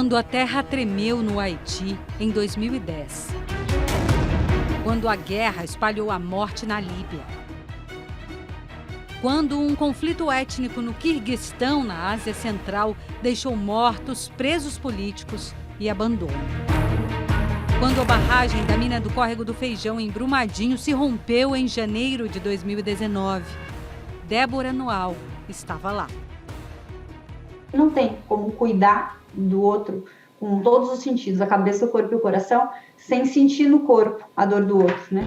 quando a terra tremeu no Haiti em 2010. Quando a guerra espalhou a morte na Líbia. Quando um conflito étnico no Quirguistão, na Ásia Central, deixou mortos, presos políticos e abandono. Quando a barragem da mina do Córrego do Feijão, em Brumadinho, se rompeu em janeiro de 2019. Débora Noal estava lá. Não tem como cuidar do outro com todos os sentidos, a cabeça, o corpo e o coração, sem sentir no corpo a dor do outro, né?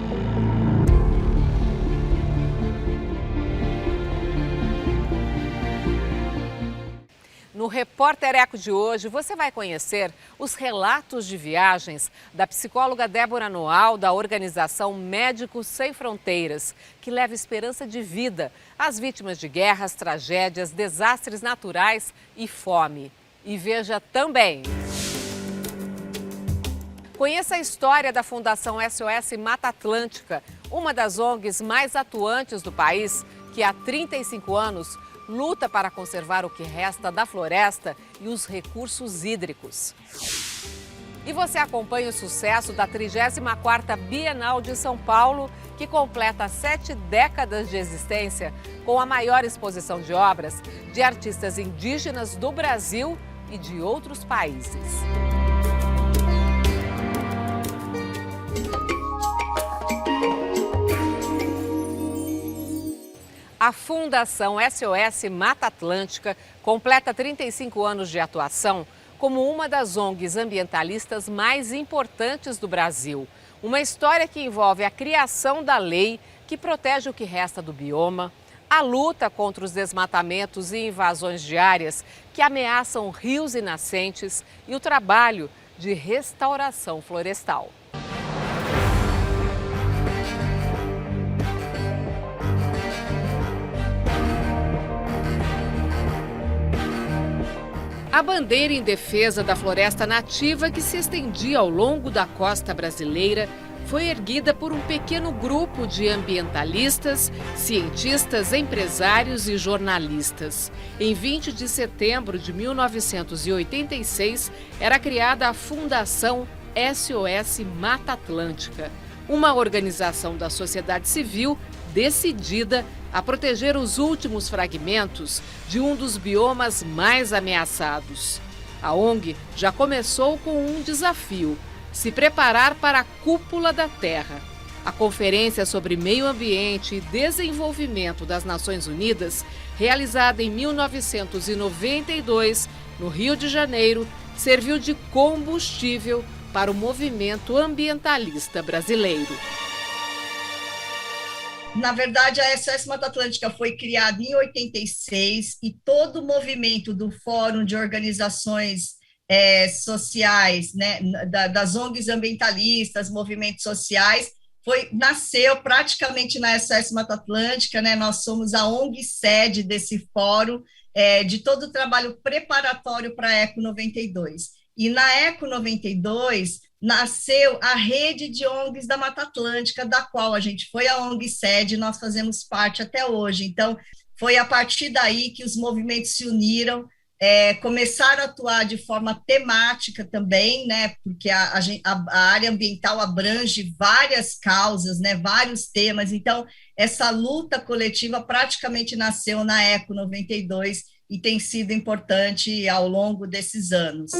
No Repórter Eco de hoje, você vai conhecer os relatos de viagens da psicóloga Débora Noal, da organização Médicos Sem Fronteiras, que leva esperança de vida às vítimas de guerras, tragédias, desastres naturais e fome. E veja também... Conheça a história da Fundação SOS Mata Atlântica, uma das ONGs mais atuantes do país, que há 35 anos luta para conservar o que resta da floresta e os recursos hídricos. E você acompanha o sucesso da 34ª Bienal de São Paulo, que completa 7 décadas de existência, com a maior exposição de obras de artistas indígenas do Brasil e de outros países. A Fundação SOS Mata Atlântica completa 35 anos de atuação como uma das ONGs ambientalistas mais importantes do Brasil. Uma história que envolve a criação da lei que protege o que resta do bioma, a luta contra os desmatamentos e invasões de áreas que ameaçam rios e nascentes e o trabalho de restauração florestal. A bandeira em defesa da floresta nativa, que se estendia ao longo da costa brasileira, foi erguida por um pequeno grupo de ambientalistas, cientistas, empresários e jornalistas. Em 20 de setembro de 1986, era criada a Fundação SOS Mata Atlântica, uma organização da sociedade civil decidida a proteger os últimos fragmentos de um dos biomas mais ameaçados. A ONG já começou com um desafio: se preparar para a Cúpula da Terra, a Conferência sobre Meio Ambiente e Desenvolvimento das Nações Unidas, realizada em 1992, no Rio de Janeiro, serviu de combustível para o movimento ambientalista brasileiro. Na verdade, a SOS Mata Atlântica foi criada em 86 e todo o movimento do Fórum de Organizações Sociais, né, das ONGs ambientalistas, movimentos sociais, nasceu praticamente na SOS Mata Atlântica, né? Nós somos a ONG sede desse fórum, de todo o trabalho preparatório para a ECO 92. E na ECO 92, nasceu a rede de ONGs da Mata Atlântica, da qual a gente foi a ONG sede, nós fazemos parte até hoje. Então, foi a partir daí que os movimentos se uniram, começaram a atuar de forma temática também, né, porque a área ambiental abrange várias causas, né, vários temas. Então, essa luta coletiva praticamente nasceu na ECO 92 e tem sido importante ao longo desses anos.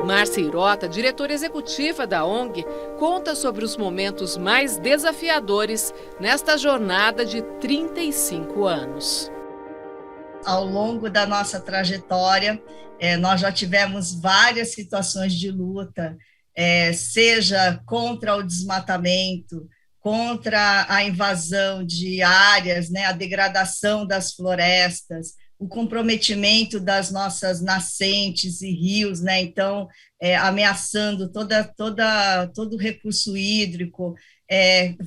Márcia Irota, diretora executiva da ONG, conta sobre os momentos mais desafiadores nesta jornada de 35 anos. Ao longo da nossa trajetória, nós já tivemos várias situações de luta, seja contra o desmatamento, contra a invasão de áreas, né, a degradação das florestas, o comprometimento das nossas nascentes e rios, né? Então, ameaçando todo o recurso hídrico,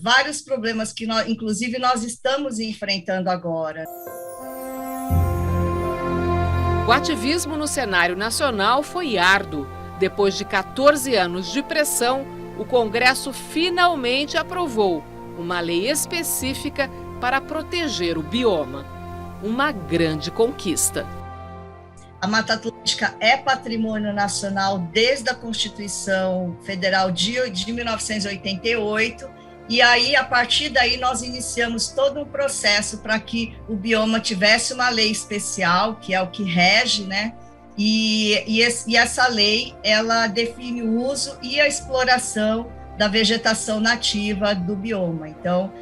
vários problemas que, inclusive, nós estamos enfrentando agora. O ativismo no cenário nacional foi árduo. Depois de 14 anos de pressão, o Congresso finalmente aprovou uma lei específica para proteger o bioma. Uma grande conquista. A Mata Atlântica é patrimônio nacional desde a Constituição Federal de 1988, e aí, a partir daí, nós iniciamos todo um processo para que o bioma tivesse uma lei especial, que é o que rege, né? E essa lei, ela define o uso e a exploração da vegetação nativa do bioma. Então,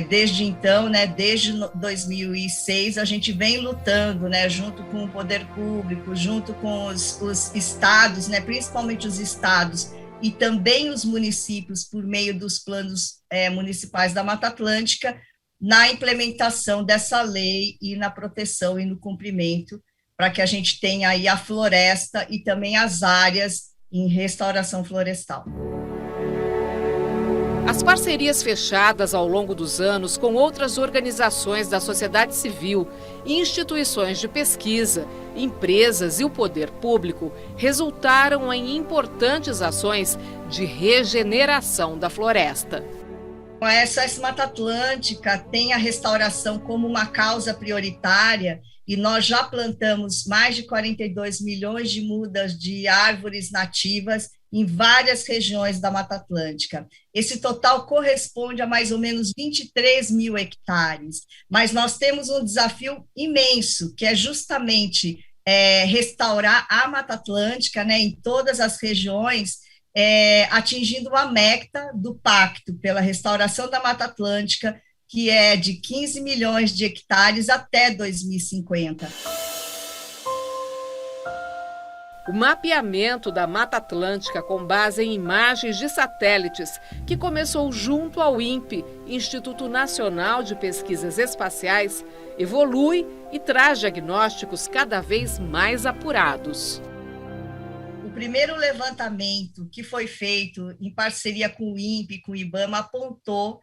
desde então, né, desde 2006, a gente vem lutando, né, junto com o poder público, junto com os estados, né, principalmente os estados, e também os municípios, por meio dos planos municipais da Mata Atlântica, na implementação dessa lei e na proteção e no cumprimento, para que a gente tenha aí a floresta e também as áreas em restauração florestal. As parcerias fechadas ao longo dos anos com outras organizações da sociedade civil, instituições de pesquisa, empresas e o poder público resultaram em importantes ações de regeneração da floresta. A SOS Mata Atlântica tem a restauração como uma causa prioritária e nós já plantamos mais de 42 milhões de mudas de árvores nativas em várias regiões da Mata Atlântica. Esse total corresponde a mais ou menos 23 mil hectares, mas nós temos um desafio imenso, que é justamente restaurar a Mata Atlântica, né, em todas as regiões, atingindo a meta do Pacto pela Restauração da Mata Atlântica, que é de 15 milhões de hectares até 2050. O mapeamento da Mata Atlântica com base em imagens de satélites, que começou junto ao INPE, Instituto Nacional de Pesquisas Espaciais, evolui e traz diagnósticos cada vez mais apurados. O primeiro levantamento que foi feito em parceria com o INPE e com o IBAMA apontou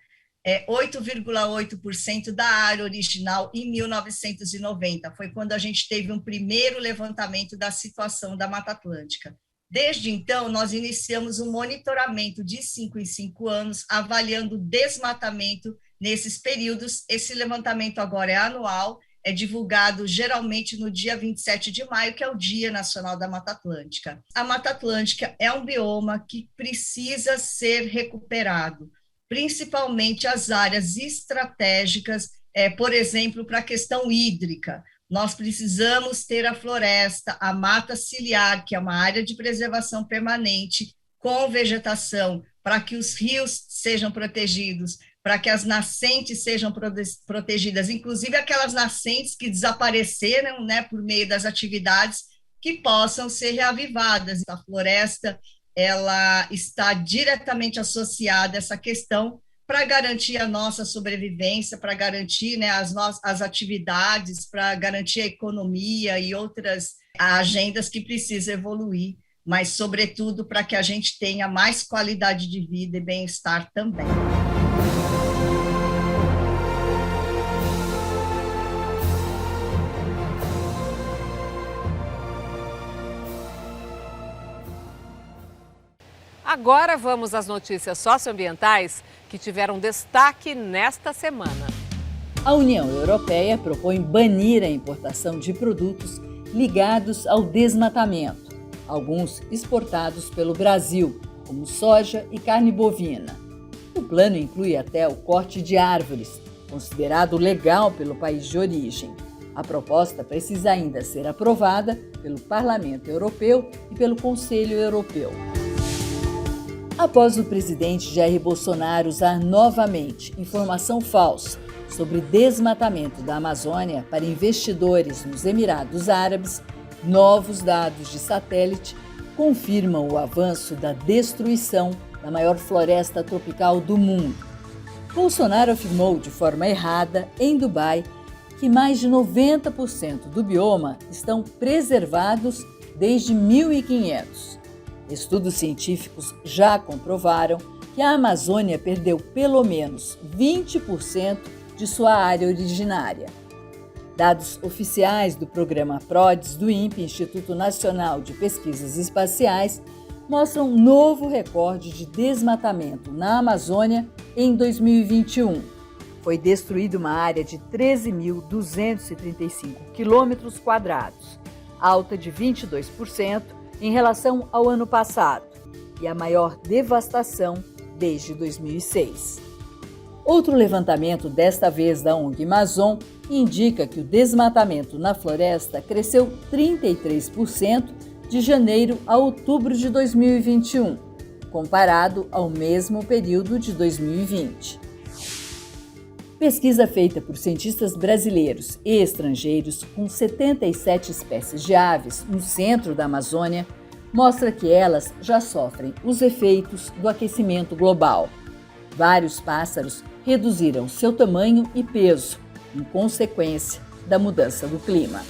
8,8% da área original em 1990. Foi quando a gente teve um primeiro levantamento da situação da Mata Atlântica. Desde então, nós iniciamos um monitoramento de 5 em 5 anos, avaliando o desmatamento nesses períodos. Esse levantamento agora é anual, é divulgado geralmente no dia 27 de maio, que é o Dia Nacional da Mata Atlântica. A Mata Atlântica é um bioma que precisa ser recuperado, principalmente as áreas estratégicas, por exemplo, para a questão hídrica. Nós precisamos ter a floresta, a mata ciliar, que é uma área de preservação permanente, com vegetação, para que os rios sejam protegidos, para que as nascentes sejam protegidas, inclusive aquelas nascentes que desapareceram, né, por meio das atividades, que possam ser reavivadas. A floresta, ela está diretamente associada a essa questão para garantir a nossa sobrevivência, para garantir, né, as atividades, para garantir a economia e outras agendas que precisam evoluir, mas, sobretudo, para que a gente tenha mais qualidade de vida e bem-estar também. Agora vamos às notícias socioambientais que tiveram destaque nesta semana. A União Europeia propõe banir a importação de produtos ligados ao desmatamento, alguns exportados pelo Brasil, como soja e carne bovina. O plano inclui até o corte de árvores, considerado legal pelo país de origem. A proposta precisa ainda ser aprovada pelo Parlamento Europeu e pelo Conselho Europeu. Após o presidente Jair Bolsonaro usar novamente informação falsa sobre desmatamento da Amazônia para investidores nos Emirados Árabes, novos dados de satélite confirmam o avanço da destruição da maior floresta tropical do mundo. Bolsonaro afirmou de forma errada, em Dubai, que mais de 90% do bioma estão preservados desde 1500. Estudos científicos já comprovaram que a Amazônia perdeu pelo menos 20% de sua área originária. Dados oficiais do programa PRODES do INPE, Instituto Nacional de Pesquisas Espaciais, mostram um novo recorde de desmatamento na Amazônia em 2021. Foi destruída uma área de 13.235 quilômetros quadrados. alta de 22% em relação ao ano passado e a maior devastação desde 2006. Outro levantamento, desta vez da ONG Amazon, indica que o desmatamento na floresta cresceu 33% de janeiro a outubro de 2021, comparado ao mesmo período de 2020. Pesquisa feita por cientistas brasileiros e estrangeiros com 77 espécies de aves no centro da Amazônia mostra que elas já sofrem os efeitos do aquecimento global. Vários pássaros reduziram seu tamanho e peso, em consequência da mudança do clima.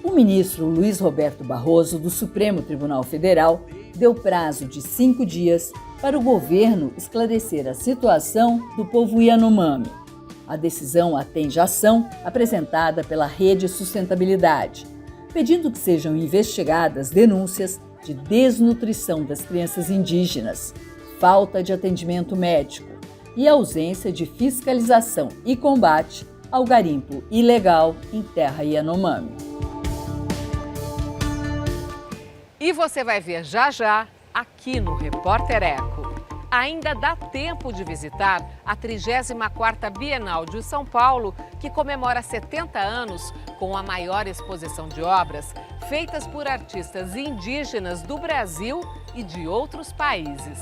O ministro Luiz Roberto Barroso, do Supremo Tribunal Federal, deu prazo de 5 dias para o governo esclarecer a situação do povo Yanomami. A decisão atende à ação apresentada pela Rede Sustentabilidade, pedindo que sejam investigadas denúncias de desnutrição das crianças indígenas, falta de atendimento médico e ausência de fiscalização e combate ao garimpo ilegal em terra Yanomami. E você vai ver já já aqui no Repórter Eco. Ainda dá tempo de visitar a 34ª Bienal de São Paulo, que comemora 70 anos com a maior exposição de obras feitas por artistas indígenas do Brasil e de outros países.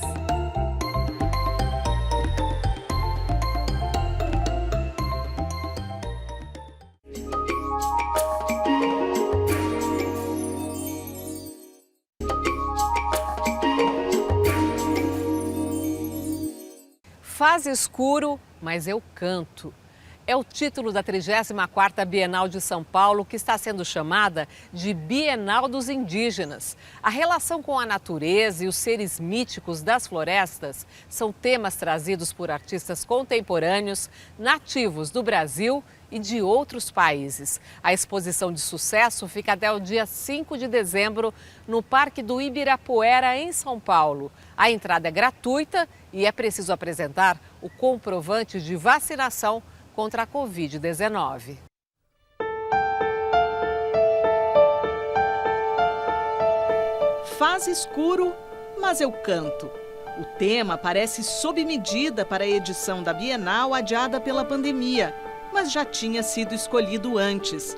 Faz escuro, mas eu canto. É o título da 34ª Bienal de São Paulo, que está sendo chamada de Bienal dos Indígenas. A relação com a natureza e os seres míticos das florestas são temas trazidos por artistas contemporâneos, nativos do Brasil e de outros países. A exposição de sucesso fica até o dia 5 de dezembro no Parque do Ibirapuera, em São Paulo. A entrada é gratuita e é preciso apresentar o comprovante de vacinação contra a Covid-19. Faz escuro, mas eu canto. O tema parece sob medida para a edição da Bienal adiada pela pandemia, mas já tinha sido escolhido antes.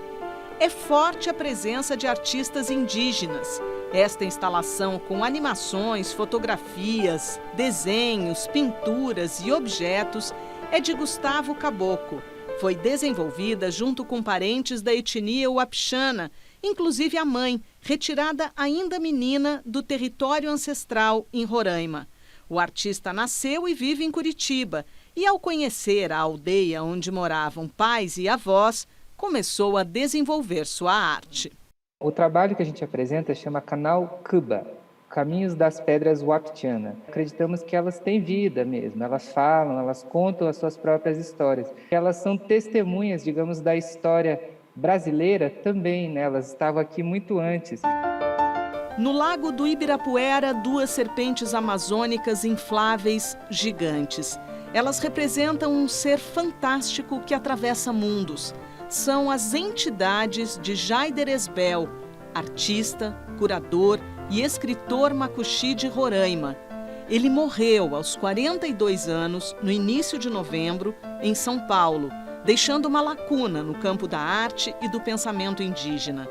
É forte a presença de artistas indígenas. Esta instalação com animações, fotografias, desenhos, pinturas e objetos é de Gustavo Caboclo. Foi desenvolvida junto com parentes da etnia Wapixana, inclusive a mãe, retirada ainda menina do território ancestral em Roraima. O artista nasceu e vive em Curitiba e, ao conhecer a aldeia onde moravam pais e avós, começou a desenvolver sua arte. O trabalho que a gente apresenta chama Canal Cuba, Caminhos das Pedras Wapixana. Acreditamos que elas têm vida mesmo, elas falam, elas contam as suas próprias histórias. Elas são testemunhas, digamos, da história brasileira também, né? Elas estavam aqui muito antes. No Lago do Ibirapuera, 2 serpentes amazônicas infláveis gigantes. Elas representam um ser fantástico que atravessa mundos. São as entidades de Jaider Esbel, artista, curador e escritor macuxi de Roraima. Ele morreu aos 42 anos, no início de novembro, em São Paulo, deixando uma lacuna no campo da arte e do pensamento indígena.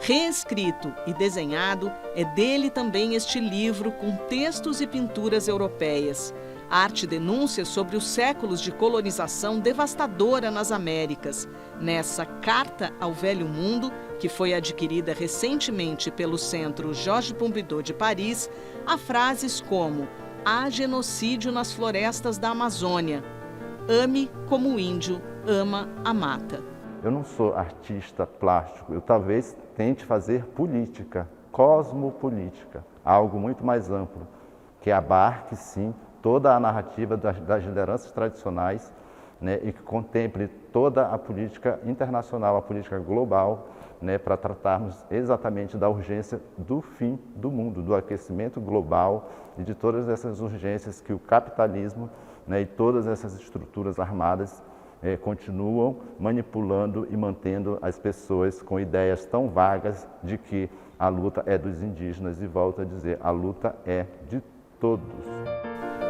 Reescrito e desenhado, é dele também este livro com textos e pinturas europeias. A arte denúncia sobre os séculos de colonização devastadora nas Américas. Nessa Carta ao Velho Mundo, que foi adquirida recentemente pelo Centro Georges Pompidou de Paris, há frases como: há genocídio nas florestas da Amazônia. Ame como o índio ama a mata. Eu não sou artista plástico, eu talvez tente fazer política, cosmopolítica, algo muito mais amplo, que abarque, sim, toda a narrativa das lideranças tradicionais, né, e que contemple toda a política internacional, a política global, né, para tratarmos exatamente da urgência do fim do mundo, do aquecimento global e de todas essas urgências que o capitalismo, né, e todas essas estruturas armadas continuam manipulando e mantendo as pessoas com ideias tão vagas de que a luta é dos indígenas, e volto a dizer, a luta é de todos.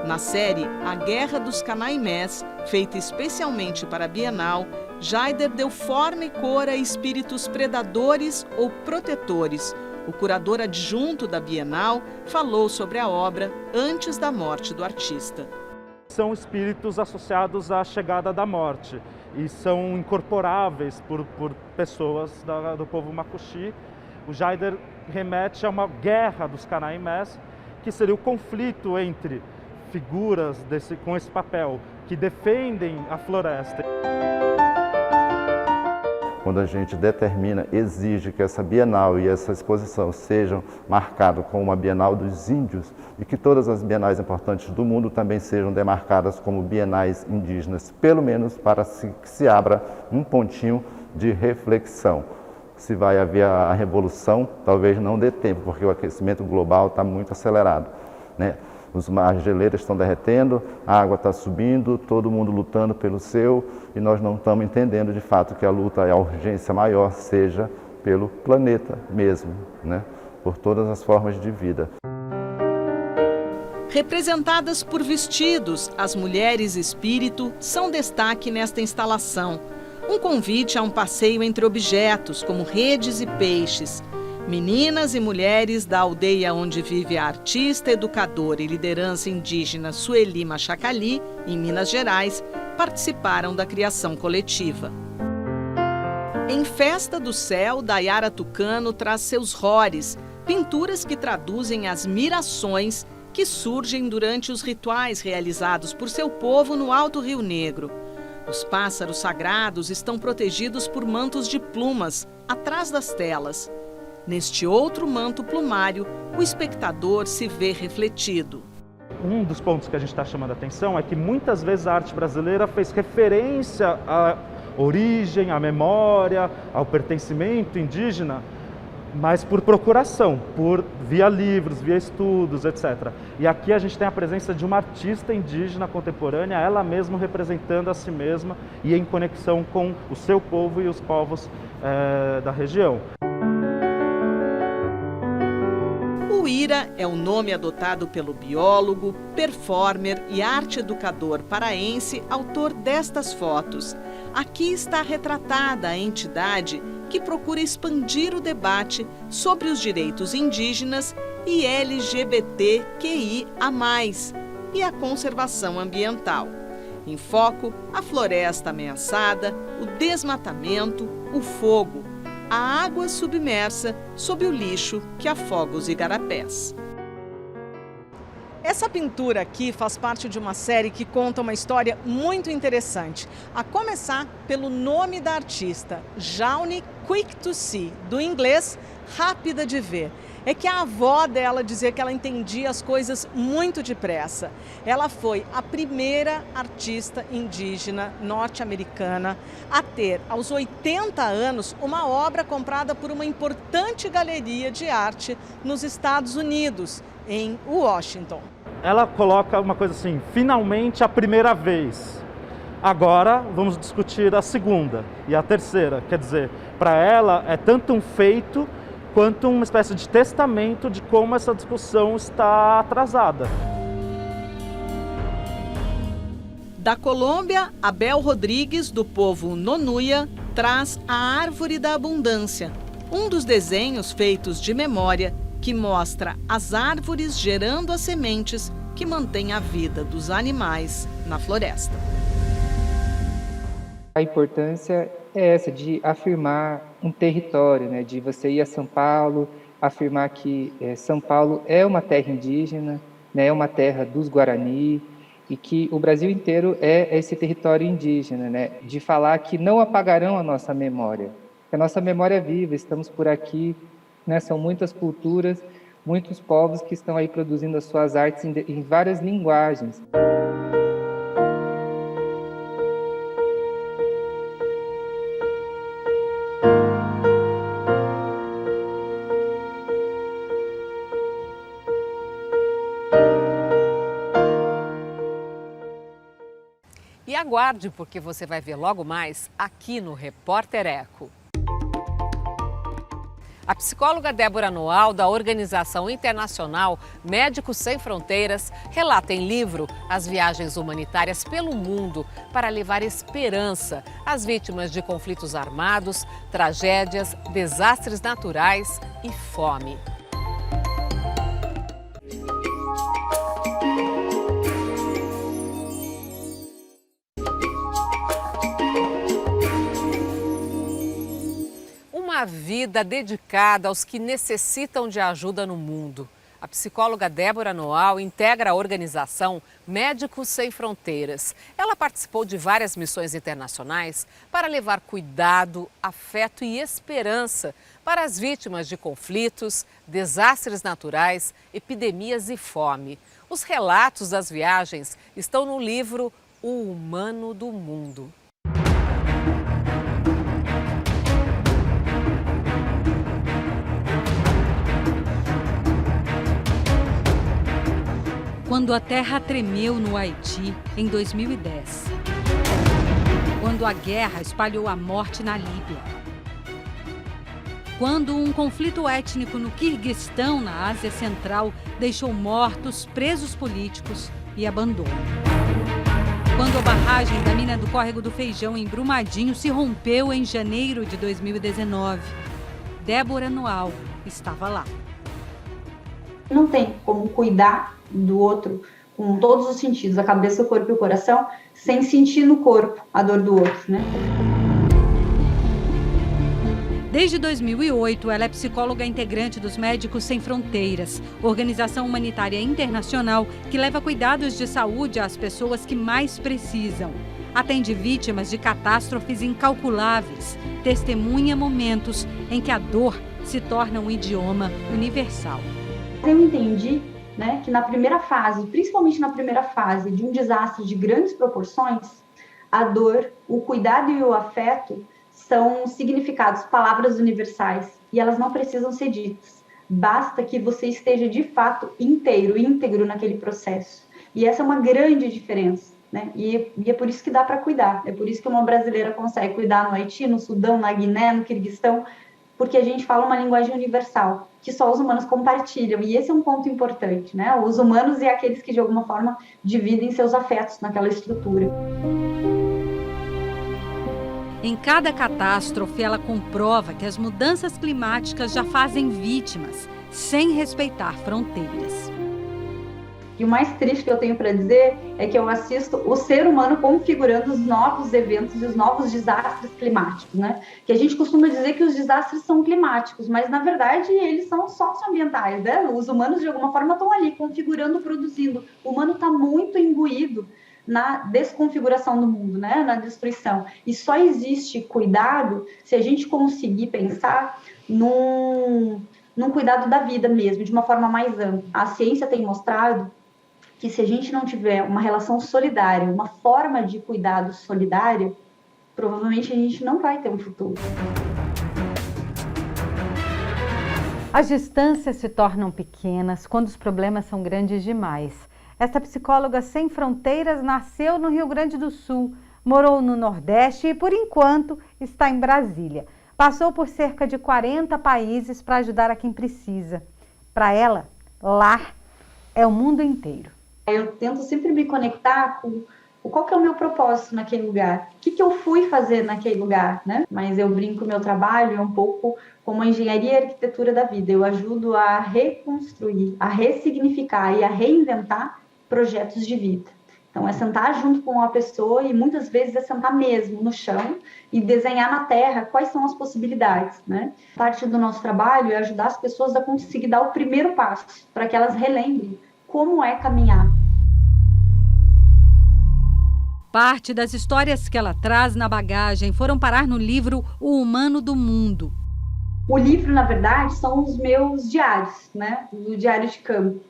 Na série A Guerra dos Canaimés, feita especialmente para a Bienal, Jaider deu forma e cor a espíritos predadores ou protetores. O curador adjunto da Bienal falou sobre a obra antes da morte do artista. São espíritos associados à chegada da morte e são incorporáveis por pessoas do povo Macuxi. O Jaider remete a uma guerra dos Canaimés, que seria o conflito entre figuras com esse papel, que defendem a floresta. Quando a gente determina, exige que essa Bienal e essa exposição sejam marcadas como uma Bienal dos Índios e que todas as bienais importantes do mundo também sejam demarcadas como bienais indígenas, pelo menos para que se abra um pontinho de reflexão. Se vai haver a revolução, talvez não dê tempo, porque o aquecimento global está muito acelerado, né? As geleiras estão derretendo, a água está subindo, todo mundo lutando pelo seu, e nós não estamos entendendo de fato que a luta, a urgência maior seja pelo planeta mesmo, né? Por todas as formas de vida. Representadas por vestidos, as mulheres espírito são destaque nesta instalação. Um convite a um passeio entre objetos, como redes e peixes. Meninas e mulheres da aldeia onde vive a artista, educadora e liderança indígena Sueli Machacali, em Minas Gerais, participaram da criação coletiva. Em Festa do Céu, Dayara Tucano traz seus rores, pinturas que traduzem as mirações que surgem durante os rituais realizados por seu povo no Alto Rio Negro. Os pássaros sagrados estão protegidos por mantos de plumas, atrás das telas. Neste outro manto plumário, o espectador se vê refletido. Um dos pontos que a gente está chamando a atenção é que muitas vezes a arte brasileira fez referência à origem, à memória, ao pertencimento indígena, mas por procuração, via livros, via estudos, etc. E aqui a gente tem a presença de uma artista indígena contemporânea, ela mesma representando a si mesma e em conexão com o seu povo e os povos da região. Uira é o nome adotado pelo biólogo, performer e arte-educador paraense, autor destas fotos. Aqui está retratada a entidade que procura expandir o debate sobre os direitos indígenas e LGBTQIA+, e a conservação ambiental. Em foco, a floresta ameaçada, o desmatamento, o fogo, a água submersa sob o lixo que afoga os igarapés. Essa pintura aqui faz parte de uma série que conta uma história muito interessante, a começar pelo nome da artista, Jaune Quick to See, do inglês rápida de ver. É que a avó dela dizia que ela entendia as coisas muito depressa. Ela foi a primeira artista indígena norte-americana a ter, aos 80 anos, uma obra comprada por uma importante galeria de arte nos Estados Unidos, em Washington. Ela coloca uma coisa assim, finalmente a primeira vez. Agora vamos discutir a segunda e a terceira. Quer dizer, para ela é tanto um feito quanto uma espécie de testamento de como essa discussão está atrasada. Da Colômbia, Abel Rodrigues, do povo Nonuia, traz a Árvore da Abundância, um dos desenhos feitos de memória que mostra as árvores gerando as sementes que mantêm a vida dos animais na floresta. A importância é essa, de afirmar um território, né? De você ir a São Paulo, afirmar que São Paulo é uma terra indígena, né? É uma terra dos Guarani, e que o Brasil inteiro é esse território indígena, né? De falar que não apagarão a nossa memória, que a nossa memória é viva, estamos por aqui, né? São muitas culturas, muitos povos que estão aí produzindo as suas artes em várias linguagens. E aguarde, porque você vai ver logo mais aqui no Repórter Eco. A psicóloga Débora Noal, da organização internacional Médicos Sem Fronteiras, relata em livro as viagens humanitárias pelo mundo para levar esperança às vítimas de conflitos armados, tragédias, desastres naturais e fome. Uma vida dedicada aos que necessitam de ajuda no mundo. A psicóloga Débora Noal integra a organização Médicos Sem Fronteiras. Ela participou de várias missões internacionais para levar cuidado, afeto e esperança para as vítimas de conflitos, desastres naturais, epidemias e fome. Os relatos das viagens estão no livro O Humano do Mundo. Quando a terra tremeu no Haiti, em 2010. Quando a guerra espalhou a morte na Líbia. Quando um conflito étnico no Quirguistão, na Ásia Central, deixou mortos, presos políticos e abandono. Quando a barragem da mina do Córrego do Feijão, em Brumadinho, se rompeu em janeiro de 2019. Débora Noal estava lá. Não tem como cuidar do outro com todos os sentidos, a cabeça, o corpo e o coração, sem sentir no corpo a dor do outro, né? Desde 2008, ela é psicóloga integrante dos Médicos Sem Fronteiras, organização humanitária internacional que leva cuidados de saúde às pessoas que mais precisam. Atende vítimas de catástrofes incalculáveis, testemunha momentos em que a dor se torna um idioma universal. Eu entendi, né, que na primeira fase, principalmente na primeira fase de um desastre de grandes proporções, a dor, o cuidado e o afeto são significados, palavras universais, e elas não precisam ser ditas. Basta que você esteja de fato íntegro naquele processo. E essa é uma grande diferença, né? E é por isso que dá para cuidar. É por isso que uma brasileira consegue cuidar no Haiti, no Sudão, na Guiné, no Quirguistão, porque a gente fala uma linguagem universal, que só os humanos compartilham, e esse é um ponto importante, né? Os humanos e aqueles que, de alguma forma, dividem seus afetos naquela estrutura. Em cada catástrofe, ela comprova que as mudanças climáticas já fazem vítimas, sem respeitar fronteiras. E o mais triste que eu tenho para dizer é que eu assisto o ser humano configurando os novos eventos e os novos desastres climáticos, né? Que a gente costuma dizer que os desastres são climáticos, mas na verdade eles são socioambientais, né? Os humanos de alguma forma estão ali configurando, produzindo. O humano está muito imbuído na desconfiguração do mundo, né? Na destruição. E só existe cuidado se a gente conseguir pensar num cuidado da vida mesmo, de uma forma mais ampla. A ciência tem mostrado que se a gente não tiver uma relação solidária, uma forma de cuidado solidária, provavelmente a gente não vai ter um futuro. As distâncias se tornam pequenas quando os problemas são grandes demais. Esta psicóloga sem fronteiras nasceu no Rio Grande do Sul, morou no Nordeste e, por enquanto, está em Brasília. Passou por cerca de 40 países para ajudar a quem precisa. Para ela, lar é o mundo inteiro. Eu tento sempre me conectar com qual que é o meu propósito naquele lugar, o que eu fui fazer naquele lugar, né? Mas eu brinco, meu trabalho é um pouco como a engenharia e a arquitetura da vida. Eu ajudo a reconstruir, a ressignificar e a reinventar projetos de vida. Então, é sentar junto com uma pessoa e muitas vezes é sentar mesmo no chão e desenhar na terra quais são as possibilidades, né? Parte do nosso trabalho é ajudar as pessoas a conseguir dar o primeiro passo para que elas relembrem como é caminhar. Parte das histórias que ela traz na bagagem foram parar no livro O Humano do Mundo. O livro, na verdade, são os meus diários, né? O diário de campo.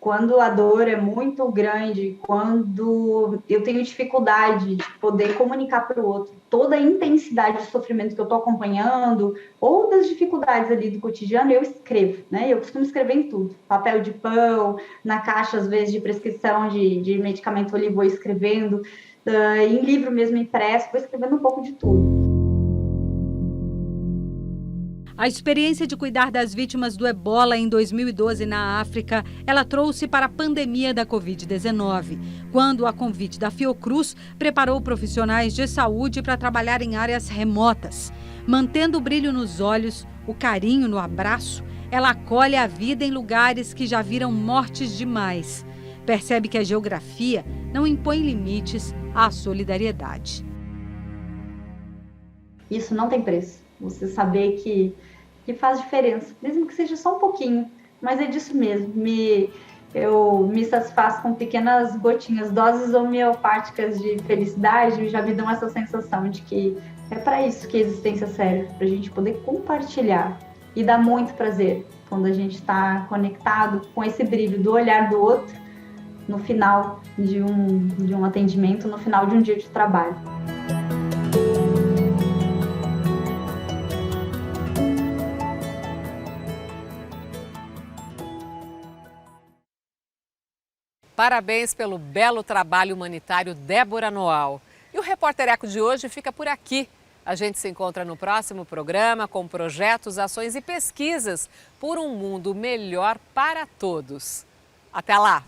quando a dor é muito grande, quando eu tenho dificuldade de poder comunicar para o outro toda a intensidade de sofrimento que eu estou acompanhando, ou das dificuldades ali do cotidiano, eu escrevo, né? Eu costumo escrever em tudo. Papel de pão, na caixa, às vezes, de prescrição de medicamento, eu vou escrevendo, em livro mesmo impresso, vou escrevendo um pouco de tudo. A experiência de cuidar das vítimas do ebola em 2012 na África, ela trouxe para a pandemia da Covid-19, quando, a convite da Fiocruz, preparou profissionais de saúde para trabalhar em áreas remotas. Mantendo o brilho nos olhos, o carinho no abraço, ela acolhe a vida em lugares que já viram mortes demais. Percebe que a geografia não impõe limites à solidariedade. Isso não tem preço. Você saber que faz diferença, mesmo que seja só um pouquinho, mas é disso mesmo. Eu me satisfaço com pequenas gotinhas, doses homeopáticas de felicidade, já me dão essa sensação de que é para isso que a existência serve, para a gente poder compartilhar. E dá muito prazer quando a gente está conectado com esse brilho do olhar do outro no final de um atendimento, no final de um dia de trabalho. Parabéns pelo belo trabalho humanitário, Débora Noal. E o Repórter Eco de hoje fica por aqui. A gente se encontra no próximo programa com projetos, ações e pesquisas por um mundo melhor para todos. Até lá!